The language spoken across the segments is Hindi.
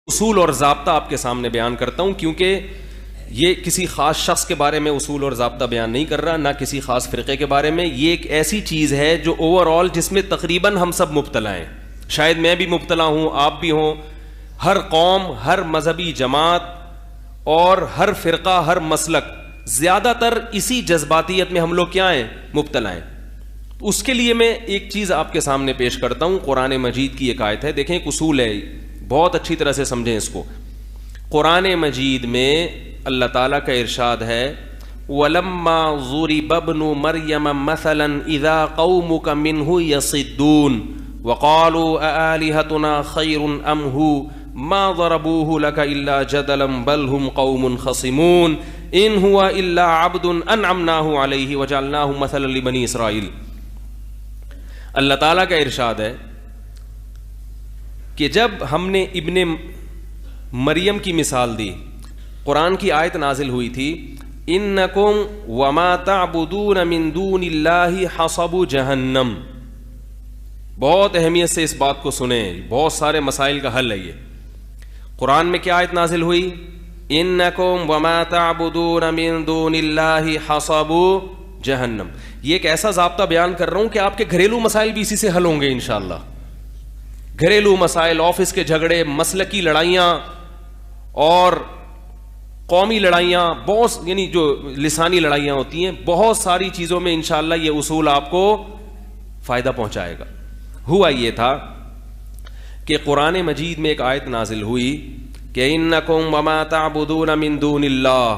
उसूल और ज़ाब्ता आपके सामने बयान करता हूं, क्योंकि ये किसी ख़ास शख्स के बारे में उसूल और ज़ाब्ता बयान नहीं कर रहा, ना किसी ख़ास फ़िरक़े के बारे में। ये एक ऐसी चीज़ है जो ओवरऑल जिसमें तकरीबन हम सब मुब्तला हैं। शायद मैं भी मुब्तला हूँ, आप भी हों। हर कौम, हर मजहबी जमात और हर फ़िरक़ा, हर मसलक, ज़्यादातर इसी जज्बातियत में हम लोग क्या हैं, मुब्तला हैं। उसके लिए मैं एक चीज़ आपके सामने पेश करता हूँ। कुरान मजीद की एक आयत है, देखें एक उसूल है, बहुत अच्छी तरह से समझें इसको। कुरान मजीद में अल्लाह ताला का इरशाद है, वलम्मा ज़ुरिब इब्नु मरियम मसलन इज़ा कौमुक मिन्हु यसिद्दून वक़ालू अआलिहतुना खैरुन अम हु मा ज़रबूहु लका इल्ला जदलन बल हुम कौमुन खसिमून इन हुवा इल्ला अब्दुन अनअमनाहु अलैहि वजअलनाहु मसलन लिबनी इसराइल। अल्लाह ताला का इरशाद है कि जब हमने इब्ने मरियम की मिसाल दी, कुरान की आयत नाजिल हुई थी, इन्नकुम वमा तअबुदून मिन दूनिल्लाहि हसबु जहन्नम। बहुत अहमियत से इस बात को सुने, बहुत सारे मसाइल का हल है ये। कुरान में क्या आयत नाजिल हुई, इन्नकुम वमा तअबुदून मिन दूनिल्लाहि हसबु जहन्नम। ये एक ऐसा ज़ाब्ता बयान कर रहा हूं कि आपके घरेलू मसाइल भी इसी से हल होंगे इंशाअल्लाह। घरेलू मसाइल, ऑफिस के झगड़े, मसलकी लड़ाइयाँ और कौमी लड़ाइयाँ, बहुत यानी जो लिसानी लड़ाइयाँ होती हैं, बहुत सारी चीज़ों में इंशाअल्लाह ये उसूल आपको फ़ायदा पहुँचाएगा। हुआ ये था कि कुरान मजीद में एक आयत नाजिल हुई कि इन्नकुम वमा तअबुदून मिन दूनिल्लाह,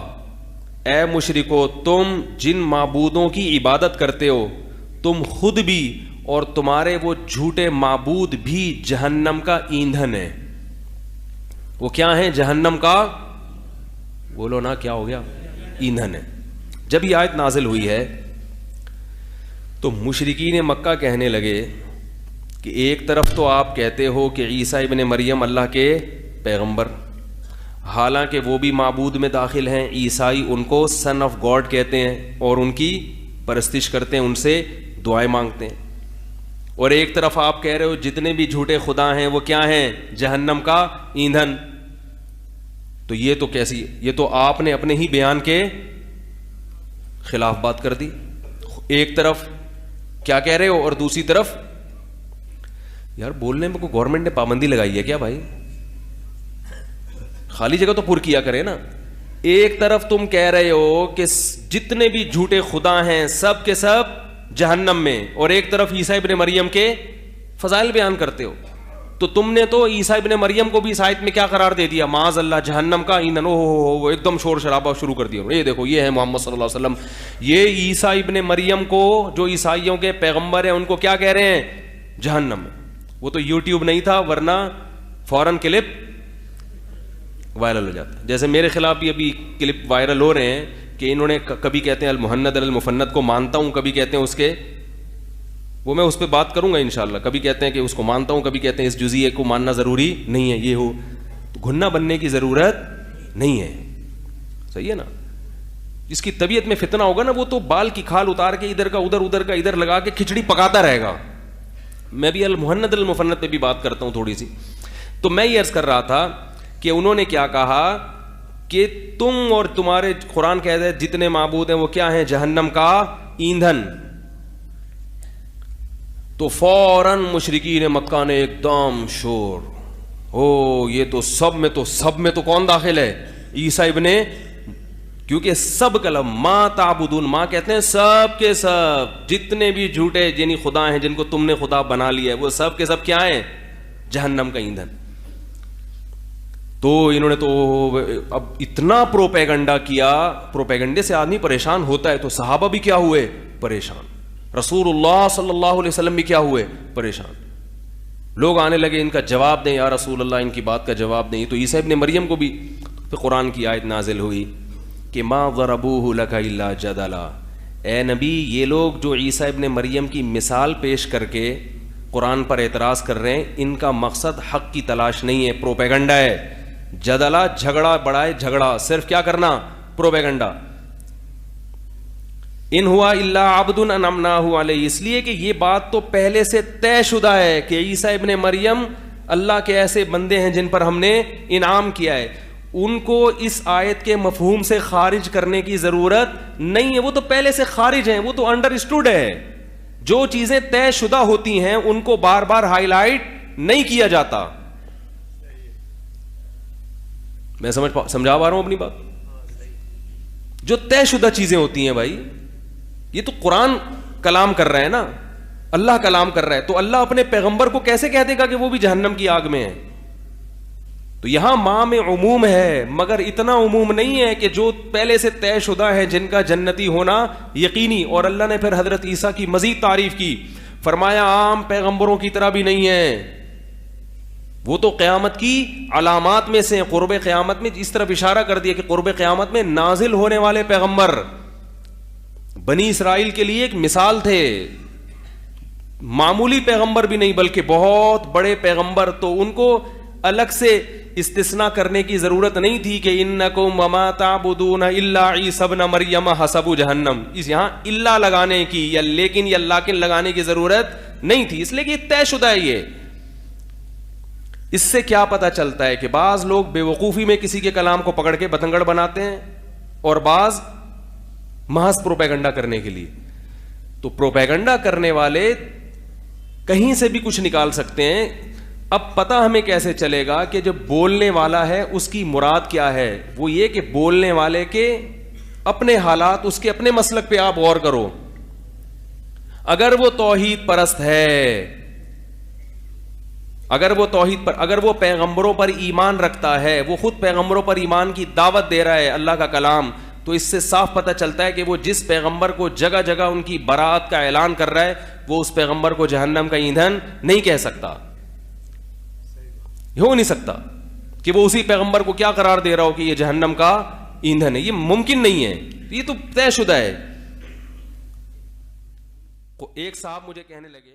ए मुशरिको, तुम जिन माबूदों की इबादत करते हो, तुम खुद भी और तुम्हारे वो झूठे माबूद भी जहन्नम का ईंधन है। वो क्या है, जहन्नम का, बोलो ना क्या हो गया, ईंधन है। जब ये आयत नाजिल हुई है तो मुशरिकीन मक्का कहने लगे कि एक तरफ तो आप कहते हो कि ईसा इब्ने मरियम अल्लाह के पैगंबर, हालांकि वो भी माबूद में दाखिल हैं। ईसाई उनको सन ऑफ गॉड कहते हैं और उनकी परस्तिश करते हैं, उनसे दुआएं मांगते हैं। और एक तरफ आप कह रहे हो जितने भी झूठे खुदा हैं वो क्या हैं, जहन्नम का ईंधन। तो ये तो कैसी, ये तो आपने अपने ही बयान के खिलाफ बात कर दी। एक तरफ क्या कह रहे हो और दूसरी तरफ, यार बोलने में कोई गवर्नमेंट ने पाबंदी लगाई है क्या भाई, खाली जगह तो पुर किया करे ना। एक तरफ तुम कह रहे हो कि जितने भी झूठे खुदा हैं सब के सब जहन्नम में, और एक तरफ ईसा इब्ने मरियम के फजाइल बयान करते हो। तो तुमने तो ईसा इब्ने मरियम को भी इस आयत में क्या करार दे दिया, माज़ अल्लाह जहन्नम का ईंधन। वो एकदम शोर शराबा शुरू कर दिया, ये देखो ये है मोहम्मद सल्लल्लाहु अलैहि वसल्लम, ये ईसा इब्ने मरियम को जो ईसाइयों के पैगंबर हैं उनको क्या कह रहे हैं, जहन्नम में। वो तो यूट्यूब नहीं था, वरना फौरन क्लिप वायरल हो जाता है। जैसे मेरे खिलाफ भी अभी क्लिप वायरल हो रहे हैं कि इन्होंने कभी कहते हैं अल मुहन्नद अल मुफन्नद को मानता हूं, कभी कहते हैं उसके, वो मैं उस पर बात करूंगा इंशाल्लाह। कभी कहते हैं कि उसको मानता हूं, कभी कहते हैं इस जुज़िये को मानना ज़रूरी नहीं है। ये हो तो घुन्ना बनने की ज़रूरत नहीं है, सही है ना। जिसकी तबीयत में फितना होगा ना, वो तो बाल की खाल उतार के इधर का उधर, उधर का इधर लगा के खिचड़ी पकाता रहेगा। मैं भी अल मुहन्नद अल मुफन्नद पे भी बात करता हूं थोड़ी सी। तो मैं ये अर्ज़ कर रहा था कि उन्होंने क्या कहा कि तुम और तुम्हारे, कुरान कहते हैं जितने माबूद हैं वो क्या हैं, जहन्नम का ईंधन। तो फौरन मुशरिकीन मक्का ने एकदम शोर, ओ ये तो सब में तो कौन दाखिल है, ईसा इब्ने, क्योंकि सब कलम मां ताबुदून, मां कहते हैं सब के सब जितने भी झूठे जिन खुदा हैं जिनको तुमने खुदा बना लिया है, वो सब के सब क्या हैं, जहन्नम का ईंधन। तो इन्होंने तो अब इतना प्रोपेगंडा किया, प्रोपेगंडे से आदमी परेशान होता है, तो सहाबा भी क्या हुए, परेशान। रसूलुल्लाह सल्लल्लाहु अलैहि वसल्लम भी क्या हुए, परेशान। लोग आने लगे इनका जवाब दें, या रसूलुल्लाह इनकी बात का जवाब दें। तो ईसा इब्ने मरियम को भी तो कुरान की आयत नाजिल हुई कि मा ज़रबूहु लका इल्ला जदला, ए नबी ये लोग जो ईसा इब्ने मरियम की मिसाल पेश करके कुरान पर एतराज़ कर रहे हैं, इनका मकसद हक़ की तलाश नहीं है, प्रोपेगंडा है। जदला झगड़ा बढ़ाए, झगड़ा सिर्फ क्या करना, प्रोपेगंडा। इन हुआ इल्ला अब्दुन अनअमनाहु अलैहि, इसलिए कि ये बात तो पहले से तयशुदा है कि ईसा इब्ने मरियम अल्लाह के ऐसे बंदे हैं जिन पर हमने इनाम किया है, उनको इस आयत के मफहूम से खारिज करने की जरूरत नहीं है। वो तो पहले से खारिज हैं, वो तो अंडरस्टूड है। जो चीजें तयशुदा होती हैं उनको बार बार हाईलाइट नहीं किया जाता। मैं समझा पा रहा हूं अपनी बात? जो तयशुदा चीजें होती हैं भाई, ये तो कुरान कलाम कर रहा है ना, अल्लाह कलाम कर रहा है, तो अल्लाह अपने पैगंबर को कैसे कह देगा कि वो भी जहन्नम की आग में है? तो यहां मां में उमूम है, मगर इतना उमूम नहीं है कि जो पहले से तयशुदा है जिनका जन्नती होना यकीनी। और अल्लाह ने फिर हजरत ईसा की मजीद तारीफ की, फरमाया आम पैगंबरों की तरह भी नहीं है, वो तो क़यामत की अलामात में से, क़ुर्ब क़यामत में इस तरफ इशारा कर दिया कि क़ुर्ब क़यामत में नाजिल होने वाले पैगंबर बनी इसराइल के लिए एक मिसाल थे, मामूली पैगंबर भी नहीं बल्कि बहुत बड़े पैगंबर। तो उनको अलग से इस्तिस्ना करने की जरूरत नहीं थी कि इन्नकुम वमा ताबुदून इल्ला ईसा इब्न मरियम हसबु जहन्नम, इस यहां इल्ला लगाने की या लेकिन या लाकिन लगाने की जरूरत नहीं थी, इसलिए कि तयशुदा है ये। इससे क्या पता चलता है कि बाज लोग बेवकूफी में किसी के कलाम को पकड़ के बतंगड़ बनाते हैं और बाज महज प्रोपेगेंडा करने के लिए। तो प्रोपेगेंडा करने वाले कहीं से भी कुछ निकाल सकते हैं। अब पता हमें कैसे चलेगा कि जो बोलने वाला है उसकी मुराद क्या है? वो ये कि बोलने वाले के अपने हालात, उसके अपने मसलक पे आप गौर करो। अगर वो तौहीद परस्त है, अगर वो पैगंबरों पर ईमान रखता है, वो खुद पैगंबरों पर ईमान की दावत दे रहा है अल्लाह का कलाम, तो इससे साफ पता चलता है कि वो जिस पैगंबर को जगह जगह उनकी बरात का ऐलान कर रहा है, वो उस पैगंबर को जहन्नम का ईंधन नहीं कह सकता। हो नहीं सकता कि वो उसी पैगंबर को क्या करार दे रहा हो कि ये जहन्नम का ईंधन है, ये मुमकिन नहीं है, ये तो तयशुदा है। एक साहब मुझे कहने लगे